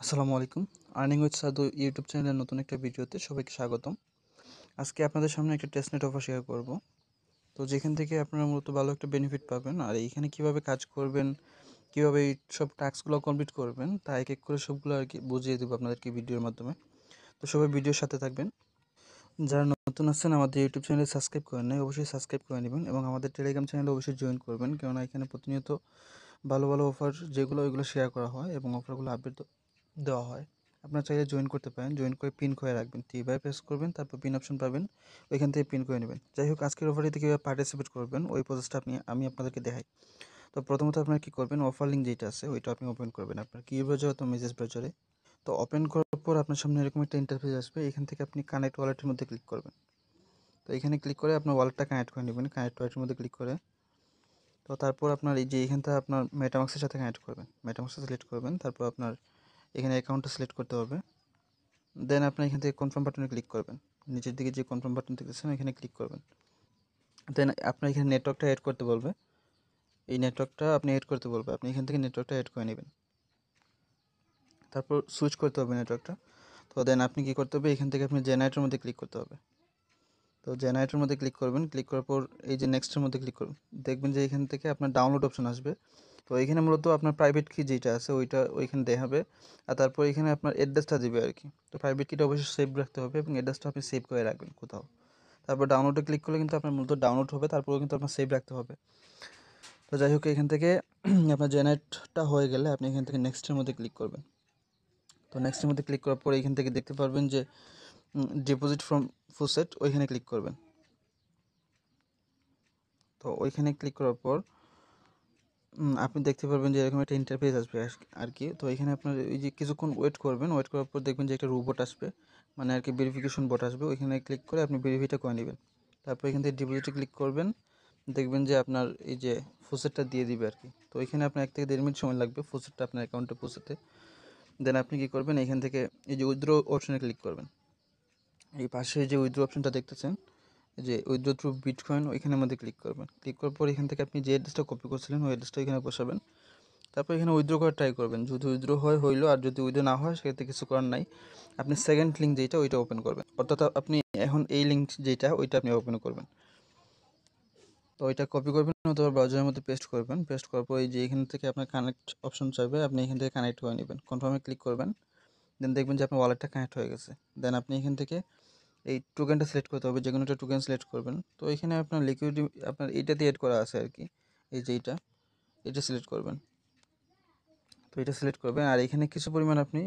আসসালামু আলাইকুম। Earning with সাদু YouTube চ্যানেলের নতুন একটা ভিডিওতে সবাইকে স্বাগতম। আজকে আপনাদের সামনে একটা টেস্টনেট অফার শেয়ার করব। তো যেখান থেকে আপনারা মূলত ভালো একটা বেনিফিট পাবেন, আর এইখানে কিভাবে কাজ করবেন, কিভাবে এই সব টাস্কগুলো কমপ্লিট করবেন, তা এক এক করে সবগুলো আর কি বুঝিয়ে দেবো আপনাদেরকে ভিডিওর মাধ্যমে। তো সবাই ভিডিওর সাথে থাকবেন। যারা নতুন আছেন আমাদের ইউটিউব চ্যানেলে সাবস্ক্রাইব করেন নাই, অবশ্যই সাবস্ক্রাইব করে নেবেন এবং আমাদের টেলিগ্রাম চ্যানেলে অবশ্যই জয়েন করবেন, কেননা এখানে প্রতিনিয়ত ভালো ভালো অফার যেগুলো ওইগুলো শেয়ার করা হয় এবং অফারগুলো আপডেট দেওয়া হয়। আপনারা চাইলে জয়েন করতে পারেন, জয়েন করে পিন করে রাখবেন, 3 বার প্রেস করবেন, তারপর পিন অপশন পাবেন, ওইখান থেকে পিন করে নেবেন। যাই হোক, আজকের অফারটিতে কীভাবে পার্টিসিপেট করবেন ওই প্রসেসটা আমি আপনাদেরকে দেখাই। তো প্রথমত আপনারা কী করবেন, অফার লিঙ্ক যেটা আছে ওইটা আপনি ওপেন করবেন আপনার কি ব্রাউজার অথবা মেসেজ ব্রাউজারে। তো ওপেন করার পর আপনার সামনে এরকম একটা ইন্টারফেস আসবে, এখান থেকে আপনি কানেক্ট ওয়ালেটের মধ্যে ক্লিক করবেন। তো এখানে ক্লিক করে আপনার ওয়ালেটটা কানেক্ট করে নেবেন, কানেক্ট ওয়ালেটের মধ্যে ক্লিক করে। তো তারপর আপনার এই যে এখানটা আপনার মেটামাক্সের সাথে কানেক্ট করবেন, মেটামাক্সে সিলেক্ট করবেন, তারপর আপনার এখানে অ্যাকাউন্টটা সিলেক্ট করতে হবে। দেন আপনি এখান থেকে কনফার্ম বাটনে ক্লিক করবেন, নিচের দিকে যে কনফার্ম বাটন দেখতেছেন এখানে ক্লিক করবেন। দেন আপনার এখানে নেটওয়ার্কটা অ্যাড করতে বলবে, এই নেটওয়ার্কটা আপনি অ্যাড করতে বলবে, আপনি এখান থেকে নেটওয়ার্কটা অ্যাড করে নেবেন। তারপর সুইচ করতে হবে নেটওয়ার্কটা। তো দেন আপনি কী করতে হবে, এখান থেকে আপনি জেনারেটরের মধ্যে ক্লিক করতে হবে। তো জেনারেটরের মধ্যে ক্লিক করবেন, ক্লিক করার পর এই যে নেক্সটের মধ্যে ক্লিক করুন, দেখবেন যে এখান থেকে আপনার ডাউনলোড অপশন আসবে। তো এখানে মূলত আপনার প্রাইভেট কি যেটা আছে ওইটা ওইখানে দেখাবে, আর তারপর এখানে আপনার অ্যাড্রেসটা দিবে আর কি। তো প্রাইভেট কিটা অবশ্যই সেভ রাখতে হবে এবং অ্যাড্রেসটা আপনি সেভ করে রাখবেন কোথাও। তারপর ডাউনলোডে ক্লিক করলে কিন্তু আপনার মূলত ডাউনলোড হবে, তারপরেও কিন্তু আপনার সেভ রাখতে হবে। তো যাই হোক, এখান থেকে আপনার জেনারেটটা হয়ে গেলে আপনি এখান থেকে নেক্সটের মধ্যে ক্লিক করবেন। তো নেক্সটের মধ্যে ক্লিক করার পরে এখান থেকে দেখতে পারবেন যে ডিপোজিট ফ্রম ফুসেট, ওইখানে ক্লিক করবেন। তো ওইখানে ক্লিক করার পর আপনি দেখতে পারবেন যে এরকম একটা ইন্টারফেস আসবে আর কি। তো এখানে আপনার এই যে কিছুক্ষণ ওয়েট করবেন, ওয়েট করার পর দেখবেন যে একটা রোবট আসবে, মানে আর কি ভেরিফিকেশন বট আসবে, ওইখানে ক্লিক করে আপনি ভেরিফাইটা করে নেবেন। তারপর এখান থেকে ডিপোজিটে ক্লিক করবেন, দেখবেন যে আপনার এই যে ফুসেটটা দিয়ে দিবে আর কি। তো এখানে আপনার 1 থেকে 1.5 মিনিট সময় লাগবে ফুসেটটা আপনার অ্যাকাউন্টে পৌঁছাতে। দেন আপনি কী করবেন, এখান থেকে এই যে উইথড্র অপশনে ক্লিক করবেন। এই পাশে যে উইথড্র অপশনটা দেখতেছেন, যে উইথড্র থ্রু বিটকয়েন, ওইখানের মধ্যে ক্লিক করবেন। ক্লিক করার পর এখান থেকে আপনি যে অ্যাড্রেসটা কপি করছিলেন ওই অ্যাড্রেসটা এখানে বসাবেন। তারপর এখানে উইথড্র করার ট্রাই করবেন, যদি উইথড্র হইলো, আর যদি উইথড্র না হয় সেক্ষেত্রে কিছু করার নাই, আপনি সেকেন্ড লিঙ্ক যেটা ওইটা ওপেন করবেন, অর্থাৎ আপনি এখন এই লিঙ্ক যেটা ওইটা আপনি ওপেন করবেন। তো ওইটা কপি করবেন অথবা ব্রাউজারের মধ্যে পেস্ট করবেন, পেস্ট করার পর এই যে এখান থেকে আপনার কানেক্ট অপশন চাইবে, আপনি এখান থেকে কানেক্ট করে নেবেন, কনফার্মে ক্লিক করবেন। দেন দেখবেন যে আপনার ওয়ালেটটা কানেক্ট হয়ে গেছে। দেন আপনি এখান থেকে এই টোকেনটা সিলেক্ট করতে হবে, যে কোনো একটা টোকেন সিলেক্ট করবেন। তো এখানে আপনার লিকুইডিটি আপনার এইটাতে এড করা আছে আর কি, এই যে এটা সিলেক্ট করবেন। তো এটা সিলেক্ট করবেন, আর এখানে কিছু পরিমাণ আপনি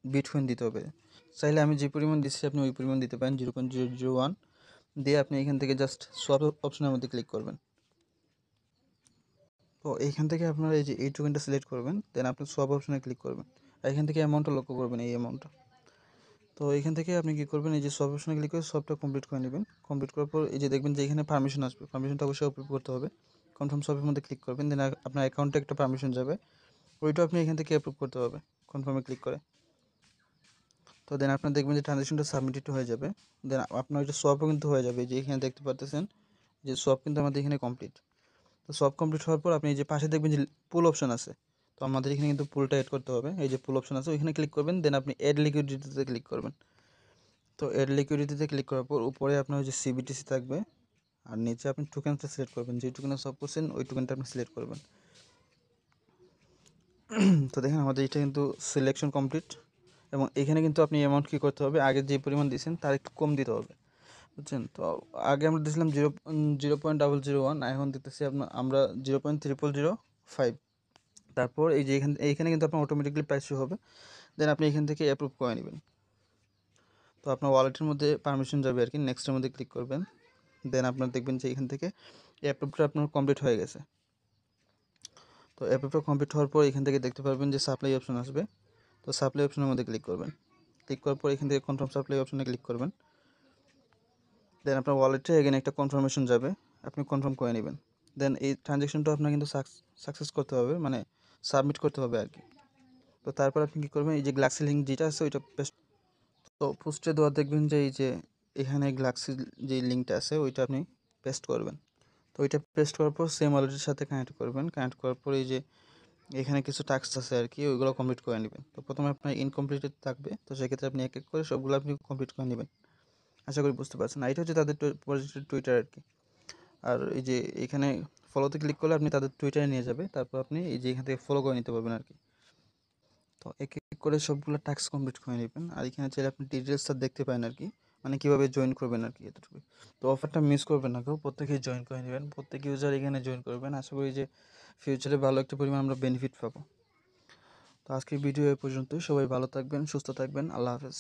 বিটকয়েন দিতে হবে। চাইলে আমি যে পরিমাণ দিচ্ছি আপনি ওই পরিমাণ দিতে পারেন, 0.001 দিয়ে আপনি এখান থেকে জাস্ট সোয়াপ অপশনের মধ্যে ক্লিক করবেন। তো এইখান থেকে আপনার এই যে এই টোকেনটা সিলেক্ট করবেন, দেন আপনি সোয়াপ অপশনে ক্লিক করবেন, আর এখান থেকে অ্যামাউন্টটা লক্ষ্য করবেন, এই অ্যামাউন্টটা। তো এইখান থেকে আপনি কী করবেন, এই যে সোয়াপ অপশনে ক্লিক করে সোয়াপটা কমপ্লিট করে নেবেন। কমপ্লিট করার পর এই যে দেখবেন যে এখানে পারমিশন আসবে, পারমিশনটা অবশ্যই অ্যাপ্রুভ করতে হবে। কনফার্ম সোয়াপের মধ্যে ক্লিক করবেন, দেন আপনার অ্যাকাউন্টে একটা পারমিশন যাবে, ওইটা আপনি এখান থেকে অ্যাপ্রুভ করতে হবে কনফার্মে ক্লিক করে। তো দেন আপনার দেখবেন যে ট্রানজ্যাকশনটা সাবমিটেড হয়ে যাবে। দেন আপনার ওইটা সোয়াপও কিন্তু হয়ে যাবে, যে এখানে দেখতে পাচ্ছেন যে সোয়াপ কিন্তু আমাদের এখানে কমপ্লিট। তো সোয়াপ কমপ্লিট হওয়ার পর আপনি এই যে পাশে দেখবেন যে পুল অপশন আছে, তো আমাদের এখানে কিন্তু পুলটা অ্যাড করতে হবে। এই যে পুল অপশন আছে ওইখানে ক্লিক করবেন, দেন আপনি অ্যাড লিকুইডিটিতে ক্লিক করবেন। তো অ্যাড লিকুইডিটিতে ক্লিক করার পর উপরে আপনার ওই যে সিবিটিসি থাকবে, আর নিচে আপনি টোকেনটা সিলেক্ট করবেন, যে টোকেনে সোয়াপ করছেন ওই টোকেনটা আপনি সিলেক্ট করবেন। তো দেখেন আমাদের এটা কিন্তু সিলেকশন কমপ্লিট, এবং এখানে কিন্তু আপনি অ্যামাউন্ট কী করতে হবে, আগে যে পরিমাণ দিয়েছেন তার একটু কম দিতে হবে, বুঝছেন। তো আগে আমরা দিয়েছিলাম 0.001, এখন দিতেছি আমরা 0.0005। তারপর এই যে এইখানে কিন্তু আপনার অটোমেটিকলি প্রাইস শো হবে, দেন আপনি এখান থেকে অ্যাপ্রুভ করে নেবেন। তো আপনার ওয়ালেটের মধ্যে পারমিশন যাবে আর কি, নেক্সটের মধ্যে ক্লিক করবেন। দেন আপনার দেখবেন যে এখান থেকে অ্যাপ্রুভটা আপনার কমপ্লিট হয়ে গেছে। তো অ্যাপ্রুভটা কমপ্লিট হওয়ার পর এখান থেকে দেখতে পারবেন যে সাপ্লাই অপশন আসবে, তো সাপ্লাই অপশনের মধ্যে ক্লিক করবেন। ক্লিক করার পর এখান থেকে কনফার্ম সাপ্লাই অপশনে ক্লিক করবেন। দেন আপনার ওয়ালেটে এখানে একটা কনফার্মেশন যাবে, আপনি কনফার্ম করে নেবেন। দেন এই ট্রানজ্যাকশনটা আপনার কিন্তু সাকসেস করতে হবে, মানে সাবমিট করতে হবে আর কি। তো তারপর আপনি কী করবেন, এই যে গ্লাক্সি লিঙ্ক যেটা আছে ওইটা পেস্ট, তো পোস্টে দেওয়া দেখবেন যে এই যে এখানে গ্লাক্সি যে লিঙ্কটা আছে ওইটা আপনি পেস্ট করবেন। তো ওইটা পেস্ট করার পর সেম ওয়ালেটের সাথে কানেক্ট করবেন, কানেক্ট করার পর এই যে এখানে কিছু টাস্ক আছে আর কি, ওইগুলো কমপ্লিট করে নেবেন। তো প্রথমে আপনার ইনকমপ্লিটেড থাকবে, তো সেক্ষেত্রে আপনি এক এক করে সবগুলো আপনি কমপ্লিট করে নেবেন। আশা করি বুঝতে পারছেন। আর এটা হচ্ছে তাদের প্রজেক্টের টুইটার আর কি। আর এই যে এখানে ফলোতে ক্লিক করলে আপনি তাদের টুইটারে নিয়ে যাবে, তারপর আপনি এই যে এখান থেকে ফলো করে নিতে পারবেন আর কি। তো এক এক করে সবগুলো টাস্ক কমপ্লিট করে নেবেন। আর এখানে চাইলে আপনি ডিটেলসটা দেখতে পারেন আর কি, মানে কীভাবে জয়েন করবেন আর কি, এতটুকু। তো অফারটা মিস করবেন না কেউ, প্রত্যেকেই জয়েন করে নেবেন, প্রত্যেক ইউজার এখানে জয়েন করবেন। আশা করি যে ফিউচারে ভালো একটা পরিমাণ আমরা বেনিফিট পাবো। তো আজকের ভিডিও এ পর্যন্তই। সবাই ভালো থাকবেন, সুস্থ থাকবেন। আল্লাহ হাফেজ।